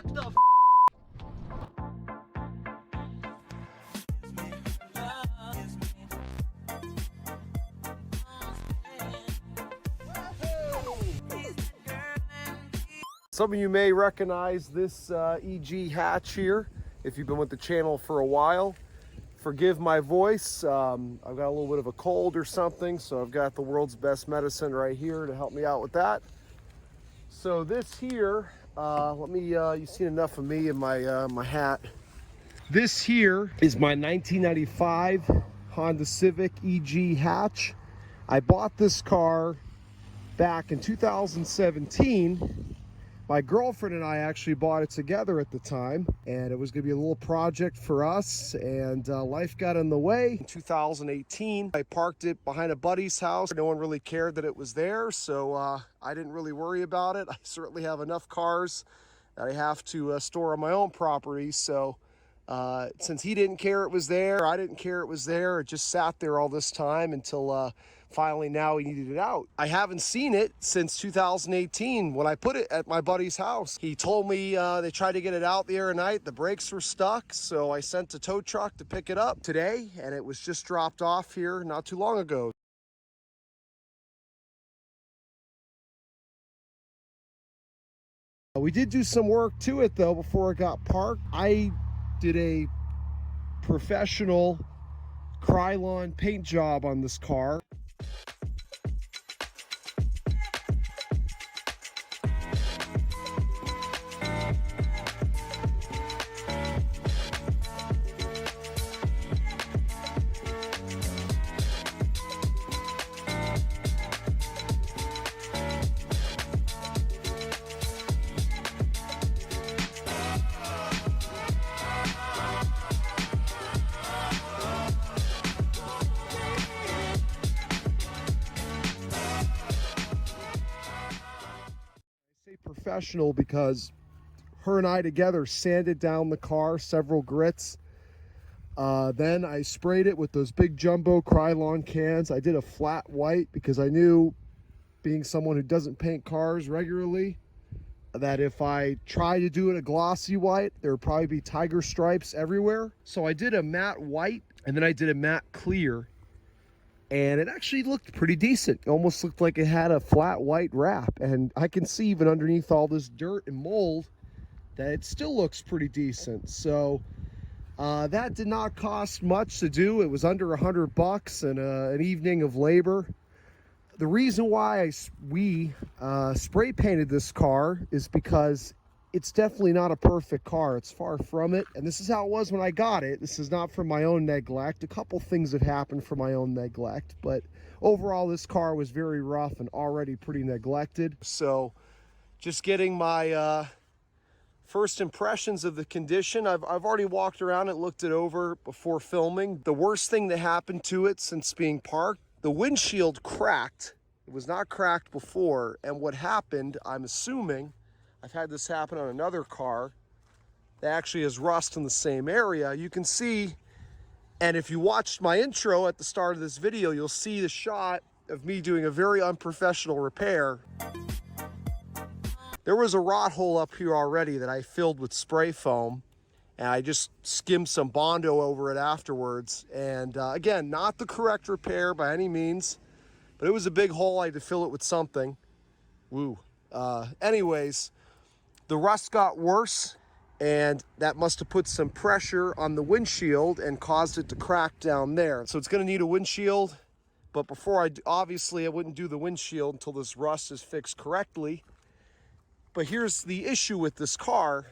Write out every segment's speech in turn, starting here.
What the f? Some of you may recognize this EG hatch here if you've been with the channel for a while. Forgive my voice, I've got a little bit of a cold or something, so I've got the world's best medicine right here to help me out with that. So this here, you've seen enough of me and my hat. This here is my 1995 Honda Civic EG hatch. I bought this car back in 2017. My girlfriend and I actually bought it together at the time, and it was going to be a little project for us, and life got in the way. In 2018, I parked it behind a buddy's house. No one really cared that it was there, so I didn't really worry about it. I certainly have enough cars that I have to store on my own property, so since he didn't care it was there, I didn't care it was there, it just sat there all this time until finally now he needed it out. I haven't seen it since 2018 when I put it at my buddy's house. He told me they tried to get it out the other night, the brakes were stuck, so I sent a tow truck to pick it up today, and it was just dropped off here not too long ago. We did do some work to it though before it got parked. I did a professional Krylon paint job on this car. Professional because her and I together sanded down the car several grits. Then I sprayed it with those big jumbo Krylon cans. I did a flat white because I knew, being someone who doesn't paint cars regularly, that if I tried to do it a glossy white, there would probably be tiger stripes everywhere. So I did a matte white and then I did a matte clear, and it actually looked pretty decent. It almost looked like it had a flat white wrap, and I can see even underneath all this dirt and mold that it still looks pretty decent. So that did not cost much to do. It was under $100 and an evening of labor. The reason why we spray painted this car is because it's definitely not a perfect car. It's far from it. And this is how it was when I got it. This is not from my own neglect. A couple things have happened from my own neglect, but overall this car was very rough and already pretty neglected. So just getting my first impressions of the condition. I've already walked around and looked it over before filming. The worst thing that happened to it since being parked, the windshield cracked. It was not cracked before. And what happened, I'm assuming, I've had this happen on another car that actually has rust in the same area. You can see, and if you watched my intro at the start of this video, you'll see the shot of me doing a very unprofessional repair. There was a rot hole up here already that I filled with spray foam, and I just skimmed some Bondo over it afterwards. And again, not the correct repair by any means, but it was a big hole. I had to fill it with something. Woo. Anyways, the rust got worse, and that must have put some pressure on the windshield and caused it to crack down there. So it's going to need a windshield, but before obviously I wouldn't do the windshield until this rust is fixed correctly. But here's the issue with this car.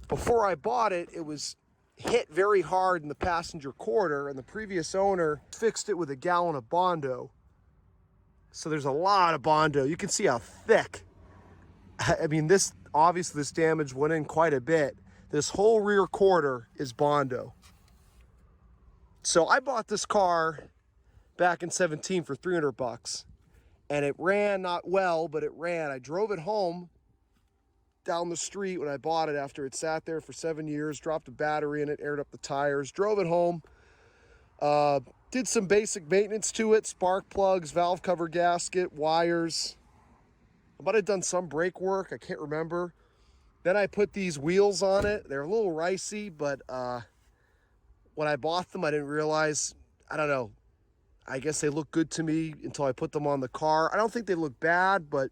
Before I bought it, it was hit very hard in the passenger quarter, and the previous owner fixed it with a gallon of Bondo. So there's a lot of Bondo. You can see how thick. I mean, obviously this damage went in quite a bit. This whole rear quarter is Bondo. So I bought this car back in 17 for $300, and it ran not well, but it ran. I drove it home down the street when I bought it after it sat there for 7 years, dropped a battery in it, aired up the tires, drove it home, did some basic maintenance to it, spark plugs, valve cover gasket, wires. I might have done some brake work, I can't remember. Then I put these wheels on it. They're a little ricey, but when I bought them, I didn't realize, I don't know, I guess they look good to me until I put them on the car. I don't think they look bad, but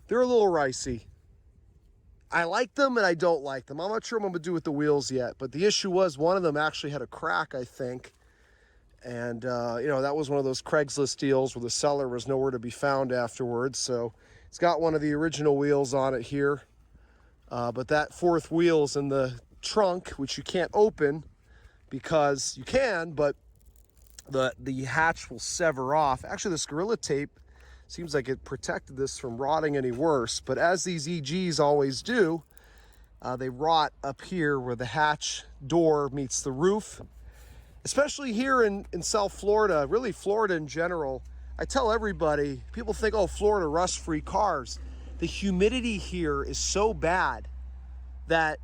they're a little ricey. I like them and I don't like them. I'm not sure what I'm gonna do with the wheels yet, but the issue was one of them actually had a crack, I think. And, you know, that was one of those Craigslist deals where the seller was nowhere to be found afterwards. So it's got one of the original wheels on it here. But that fourth wheel's in the trunk, which you can't open because you can, but the hatch will sever off. Actually, this Gorilla Tape seems like it protected this from rotting any worse. But as these EGs always do, they rot up here where the hatch door meets the roof. Especially here in South Florida, really Florida in general. I tell everybody, people think, oh, Florida, rust-free cars. The humidity here is so bad that,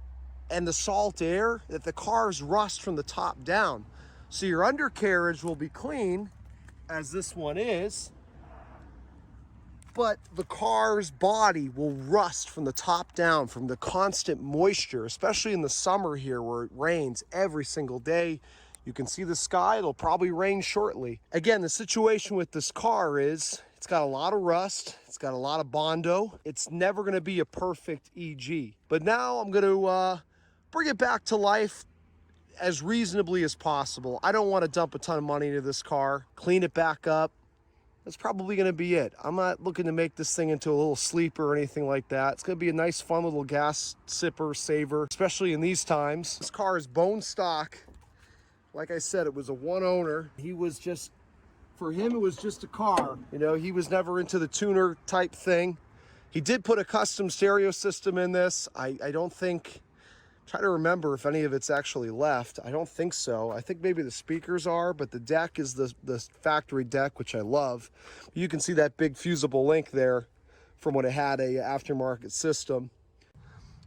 and the salt air, that the cars rust from the top down. So your undercarriage will be clean, as this one is, but the car's body will rust from the top down from the constant moisture, especially in the summer here where it rains every single day. You can see the sky, it'll probably rain shortly. Again, the situation with this car is it's got a lot of rust, it's got a lot of Bondo. It's never gonna be a perfect EG. But now I'm gonna bring it back to life as reasonably as possible. I don't wanna dump a ton of money into this car, clean it back up. That's probably gonna be it. I'm not looking to make this thing into a little sleeper or anything like that. It's gonna be a nice, fun little gas sipper, saver, especially in these times. This car is bone stock. Like I said, it was a one owner. He was just, for him, it was just a car. You know, he was never into the tuner type thing. He did put a custom stereo system in this. I don't think, try to remember if any of it's actually left. I don't think so. I think maybe the speakers are, but the deck is the factory deck, which I love. You can see that big fusible link there from when it had a aftermarket system.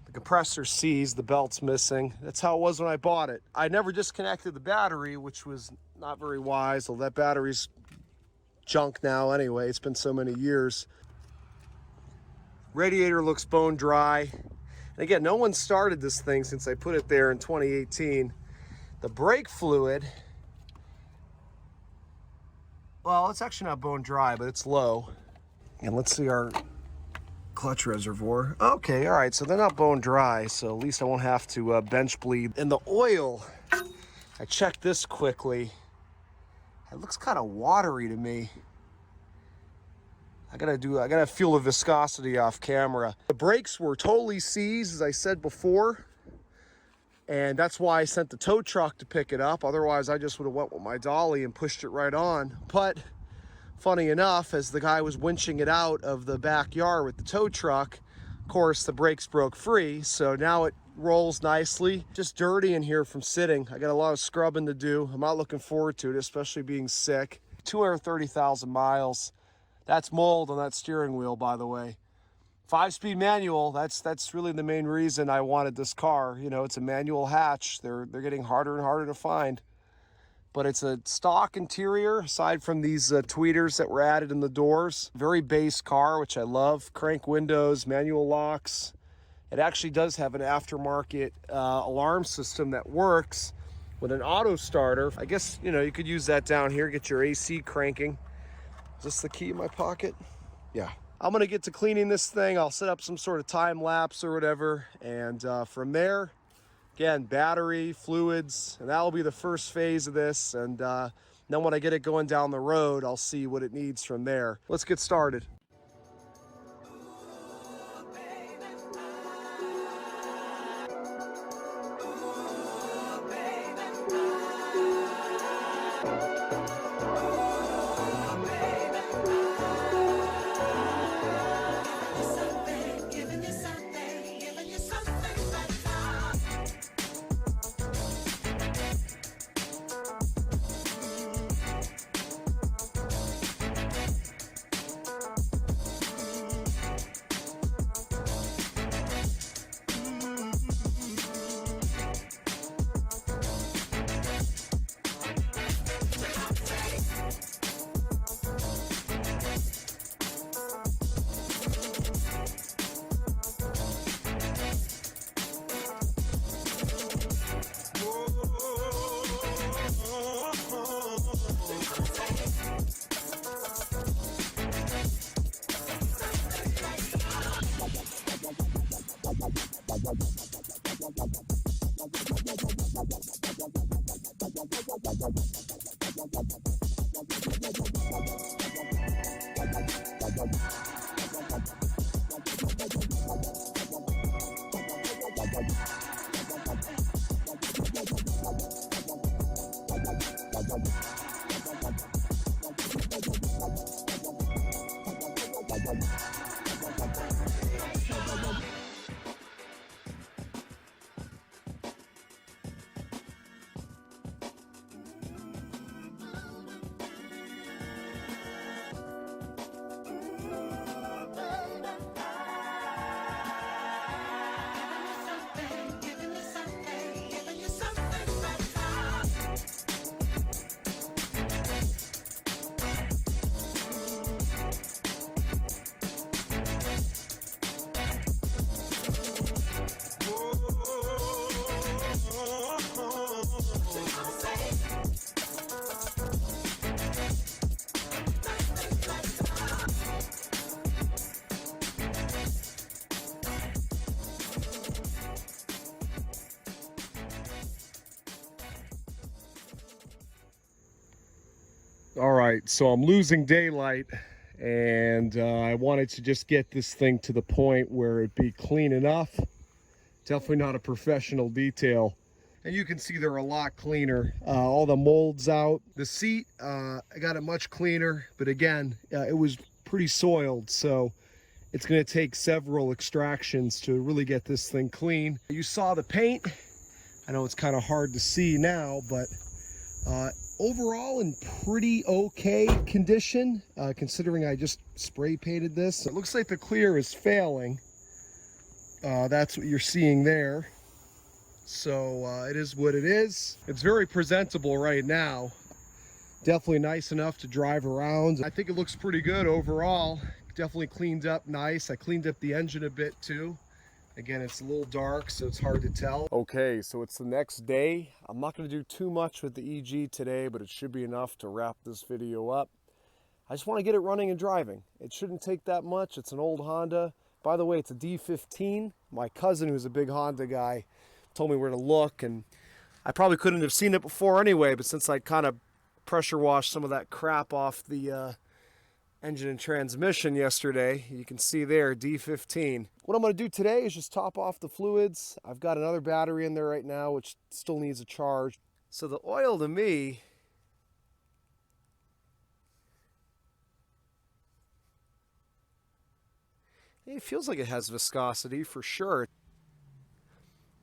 The compressor seized, the belt's missing. That's how it was when I bought it. I never disconnected the battery, which was not very wise. Well, that battery's junk now anyway. It's been so many years. Radiator looks bone dry. And again, no one started this thing since I put it there in 2018. The brake fluid, well, it's actually not bone dry, but it's low. And let's see our clutch reservoir. Okay, all right, so they're not bone dry, so at least I won't have to bench bleed. And the oil, I checked this quickly. It looks kind of watery to me. I gotta feel the viscosity off camera. The brakes were totally seized, as I said before, and that's why I sent the tow truck to pick it up. Otherwise, I just would have went with my dolly and pushed it right on. But funny enough, as the guy was winching it out of the backyard with the tow truck, of course, the brakes broke free. So now it rolls nicely. Just dirty in here from sitting. I got a lot of scrubbing to do. I'm not looking forward to it, especially being sick. 230,000 miles. That's mold on that steering wheel, by the way. 5-speed manual, that's really the main reason I wanted this car. You know, it's a manual hatch. They're getting harder and harder to find. But it's a stock interior, aside from these tweeters that were added in the doors. Very base car, which I love. Crank windows, manual locks. It actually does have an aftermarket alarm system that works with an auto starter. I guess, you know, you could use that down here, get your AC cranking. Is this the key in my pocket? Yeah. I'm gonna get to cleaning this thing. I'll set up some sort of time lapse or whatever. And from there, again, battery, fluids, and that'll be the first phase of this. And then when I get it going down the road, I'll see what it needs from there. Let's get started. All right, so I'm losing daylight, and I wanted to just get this thing to the point where it'd be clean enough. Definitely not a professional detail. And you can see they're a lot cleaner. All the mold's out. The seat, I got it much cleaner, but again, it was pretty soiled, so it's gonna take several extractions to really get this thing clean. You saw the paint. I know it's kind of hard to see now, but overall in pretty okay condition, considering I just spray painted this. It looks like the clear is failing. That's what you're seeing there. So it is what it is. It's very presentable right now. Definitely nice enough to drive around. I think it looks pretty good overall. Definitely cleaned up nice. I cleaned up the engine a bit too. Again, it's a little dark, so it's hard to tell. Okay, so it's the next day. I'm not going to do too much with the EG today, but it should be enough to wrap this video up. I just want to get it running and driving. It shouldn't take that much. It's an old Honda. By the way, it's a D15. My cousin, who's a big Honda guy, told me where to look, and I probably couldn't have seen it before anyway, but since I kind of pressure washed some of that crap off the engine and transmission yesterday, you can see there, D15. What I'm going to do today is just top off the fluids. I've got another battery in there right now, which still needs a charge. So the oil to me, it feels like it has viscosity for sure.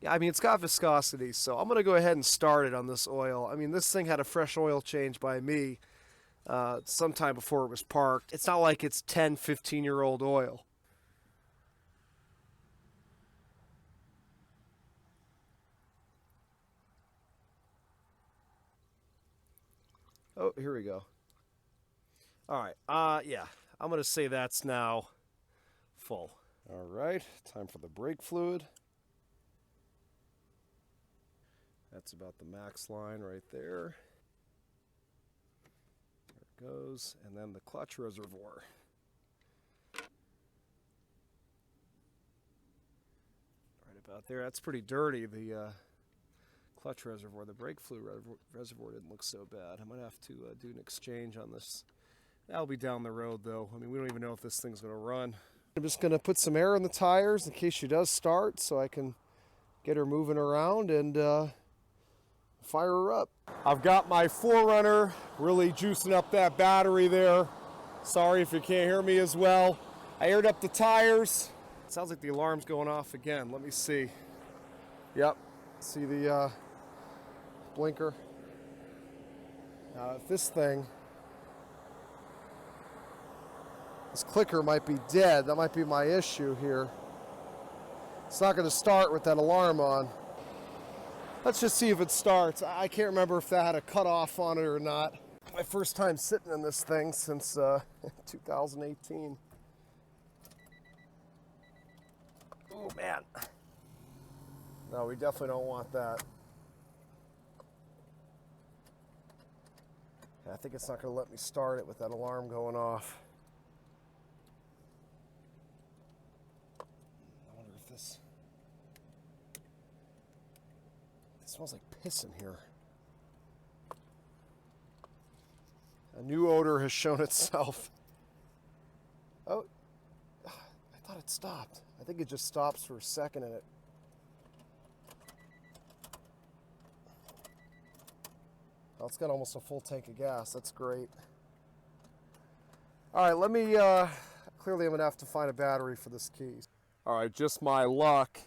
Yeah, I mean, it's got viscosity, so I'm going to go ahead and start it on this oil. I mean, this thing had a fresh oil change by me sometime before it was parked. It's not like it's 10, 15-year-old oil. Oh, here we go. All right, yeah, I'm going to say that's now full. All right, time for the brake fluid. That's about the max line right there. There it goes. And then the clutch reservoir. Right about there. That's pretty dirty, the clutch reservoir. The brake fluid reservoir didn't look so bad. I might have to do an exchange on this. That'll be down the road, though. I mean, we don't even know if this thing's going to run. I'm just going to put some air in the tires in case she does start, so I can get her moving around and fire her up. I've got my 4Runner really juicing up that battery there. Sorry if you can't hear me as well. I aired up the tires. It sounds like the alarm's going off again. Let me see. Yep, see the blinker. Now if this clicker might be dead, that might be my issue here. It's not going to start with that alarm on. Let's just see if it starts. I can't remember if that had a cutoff on it or not. My first time sitting in this thing since 2018. Oh man. No, we definitely don't want that. I think it's not going to let me start it with that alarm going off. I wonder if this... It smells like piss in here. A new odor has shown itself. Oh, I thought it stopped. I think it just stops for a second and it. Oh, it's got almost a full tank of gas. That's great. All right, let me, clearly I'm gonna have to find a battery for this key. All right, just my luck.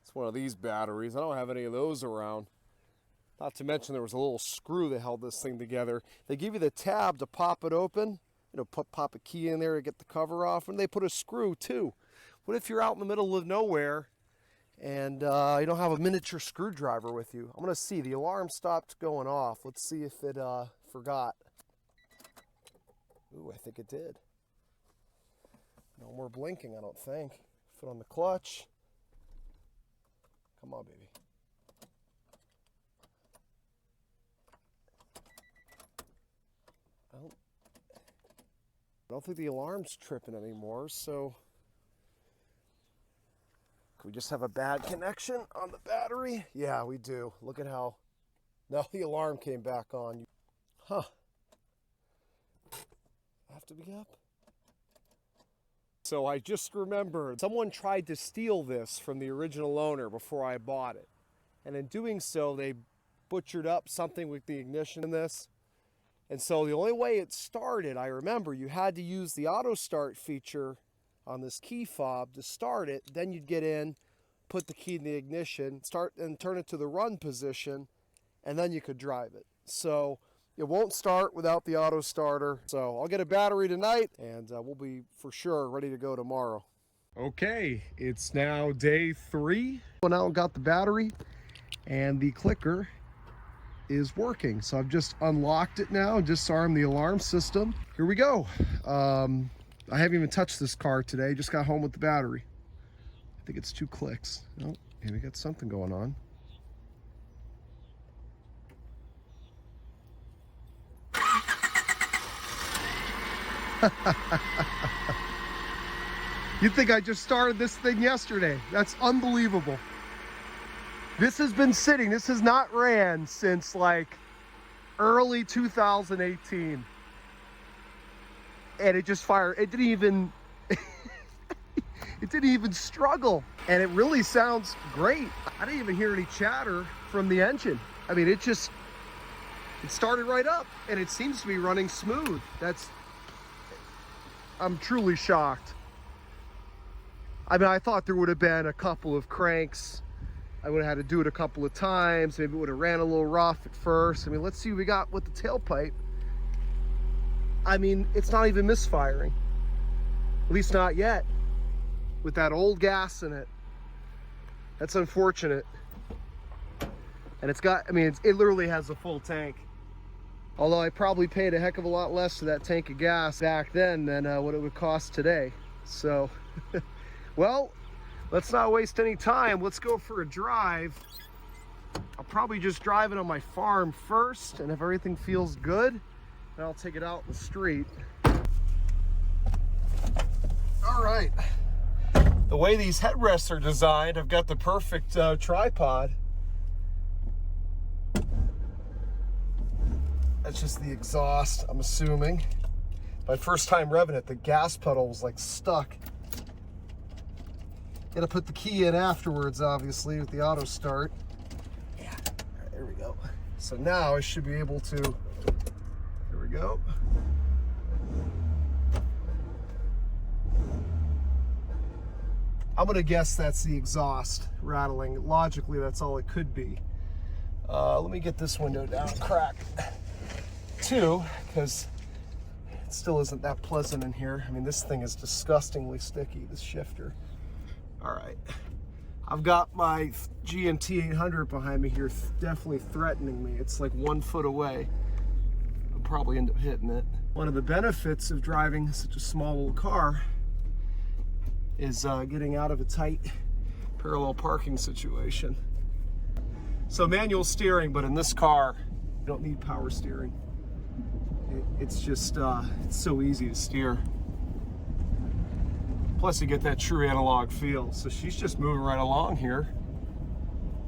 It's one of these batteries. I don't have any of those around. Not to mention there was a little screw that held this thing together. They give you the tab to pop it open. You know, pop a key in there to get the cover off, and they put a screw too. What if you're out in the middle of nowhere and you don't have a miniature screwdriver with you? I'm gonna see, the alarm stopped going off. Let's see if it forgot. Ooh, I think it did. No more blinking, I don't think. Foot on the clutch. Come on, baby. I don't think the alarm's tripping anymore, so could we just have a bad connection on the battery? Yeah, we do. Look at how, now the alarm came back on. Huh. I have to be up. So I just remembered someone tried to steal this from the original owner before I bought it. And in doing so, they butchered up something with the ignition in this. And so the only way it started, I remember, you had to use the auto start feature on this key fob to start it. Then you'd get in, put the key in the ignition, start and turn it to the run position, and then you could drive it. So it won't start without the auto starter. So I'll get a battery tonight and we'll be for sure ready to go tomorrow. Okay, it's now day 3. Well, now I've got the battery and the clicker is working. So I've just unlocked it now and disarmed the alarm system. Here we go. I haven't even touched this car today. Just got home with the battery. I think it's 2 clicks. Oh, maybe we got something going on. You'd think I just started this thing yesterday. That's unbelievable. This has been sitting, this has not ran since like early 2018. And it just fired, it didn't even, it didn't even struggle. And it really sounds great. I didn't even hear any chatter from the engine. I mean, it started right up and it seems to be running smooth. I'm truly shocked. I mean, I thought there would have been a couple of cranks. I would have had to do it a couple of times. Maybe it would have ran a little rough at first. I mean, let's see what we got with the tailpipe. I mean, it's not even misfiring. At least not yet. With that old gas in it. That's unfortunate. And it's got, I mean, it literally has a full tank. Although I probably paid a heck of a lot less for that tank of gas back then than what it would cost today. So, well, let's not waste any time. Let's go for a drive. I'll probably just drive it on my farm first, and if everything feels good, then I'll take it out in the street. All right. The way these headrests are designed, I've got the perfect tripod. That's just the exhaust, I'm assuming. My first time revving it, the gas pedal was like stuck. Gotta put the key in afterwards, obviously, with the auto start. Yeah, all right, there we go. So now I should be able to, there we go. I'm gonna guess that's the exhaust rattling. Logically, that's all it could be. Let me get this window down, crack. Too, because it still isn't that pleasant in here. I mean, this thing is disgustingly sticky, this shifter. All right, I've got my GMT 800 behind me here, definitely threatening me. It's like 1 foot away. I'll probably end up hitting it. One of the benefits of driving such a small little car is getting out of a tight parallel parking situation. So manual steering, but in this car, you don't need power steering. It's just, it's so easy to steer. Plus you get that true analog feel. So she's just moving right along here.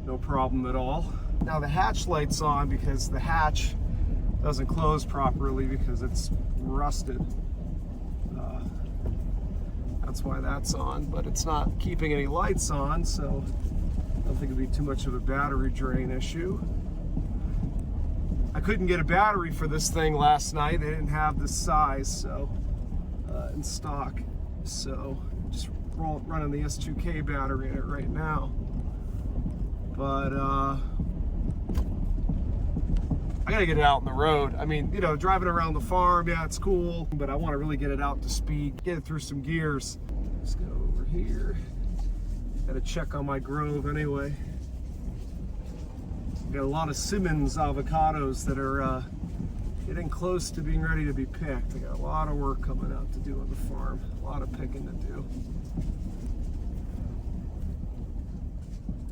no problem at all. Now the hatch light's on because the hatch doesn't close properly because it's rusted. That's why that's on, but it's not keeping any lights on, so I don't think it'd be too much of a battery drain issue. I couldn't get a battery for this thing last night. They didn't have this size, so in stock. So just running the S2K battery in it right now. But I gotta get it out on the road. I mean, you know, driving around the farm, yeah, it's cool, but I want to really get it out to speed, get it through some gears. Let's go over here. Gotta check on my grove anyway. Got a lot of Simmons avocados that are getting close to being ready to be picked. I got a lot of work coming out to do on the farm, a lot of picking to do.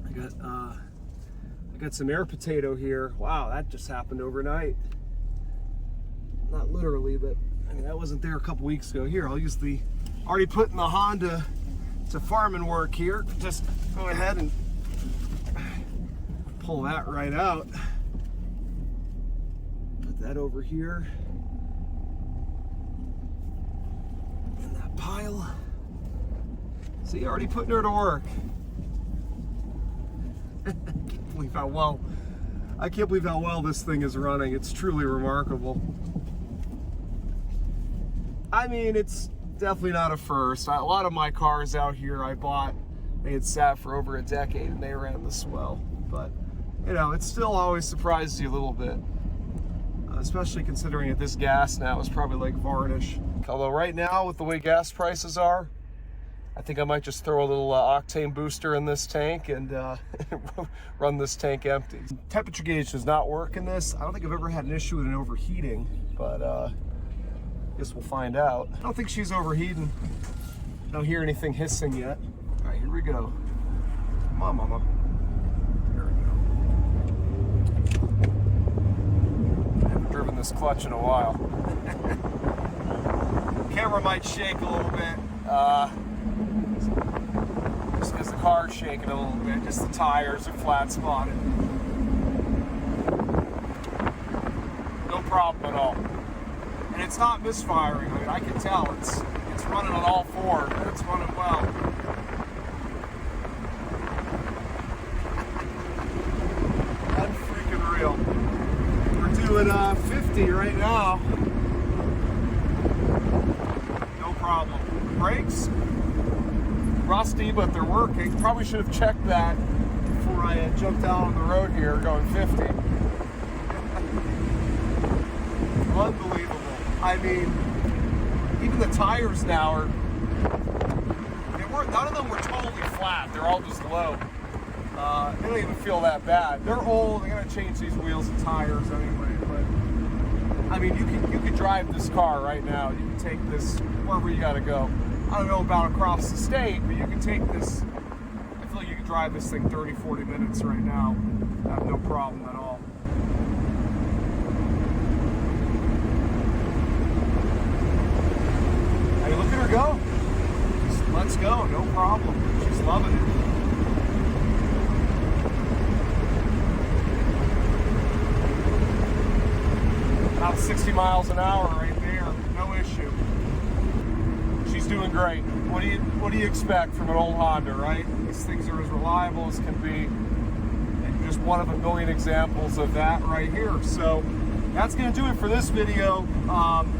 I got some air potato here. Wow, that just happened overnight. Not literally, but I mean, that wasn't there a couple weeks ago. Here, I'll use the, already put in the Honda to farming work here. Just go ahead and pull that right out. Put that over here in that pile. See, already putting her to work. I can't believe how well this thing is running. It's truly remarkable. I mean, it's definitely not a first. A lot of my cars out here I bought, they had sat for over a decade and they ran this well. But, you know, it still always surprises you a little bit. Especially considering that this gas now is probably like varnish. Although right now, with the way gas prices are, I think I might just throw a little octane booster in this tank and run this tank empty. Temperature gauge does not work in this. I don't think I've ever had an issue with it overheating, but I guess we'll find out. I don't think she's overheating. I don't hear anything hissing yet. All right, here we go. Come on, Mama. There we go. I haven't driven this clutch in a while. Camera might shake a little bit. Just because the car's shaking a little bit, just the tires are flat spotted. No problem at all. And it's not misfiring. I mean, I can tell it's running on all four. It's running well. Unfreaking real. We're doing 50 right now. No problem. Brakes? Rusty, but they're working. Probably should have checked that before I jumped out on the road here going 50. Unbelievable. I mean, even the tires now are, none of them were totally flat. They're all just low. They don't even feel that bad. They're old. They're gonna change these wheels and tires anyway. But I mean, you could drive this car right now. You can take this wherever you gotta go. I don't know about across the state, but you can take this, I feel like you can drive this thing 30, 40 minutes right now. I have no problem at all. Hey, look at her go. Just let's go, no problem. She's loving it. About 60 miles an hour right there, no issue. She's doing great. What do you expect from an old Honda, right? These things are as reliable as can be. And just one of a million examples of that right here. So that's going to do it for this video.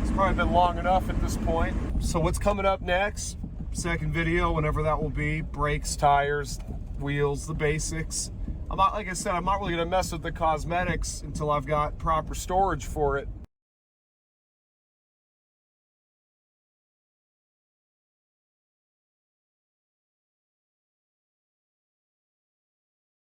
It's probably been long enough at this point. So what's coming up next? Second video, whenever that will be. Brakes, tires, wheels, the basics. I'm not, like I said, I'm not really going to mess with the cosmetics until I've got proper storage for it.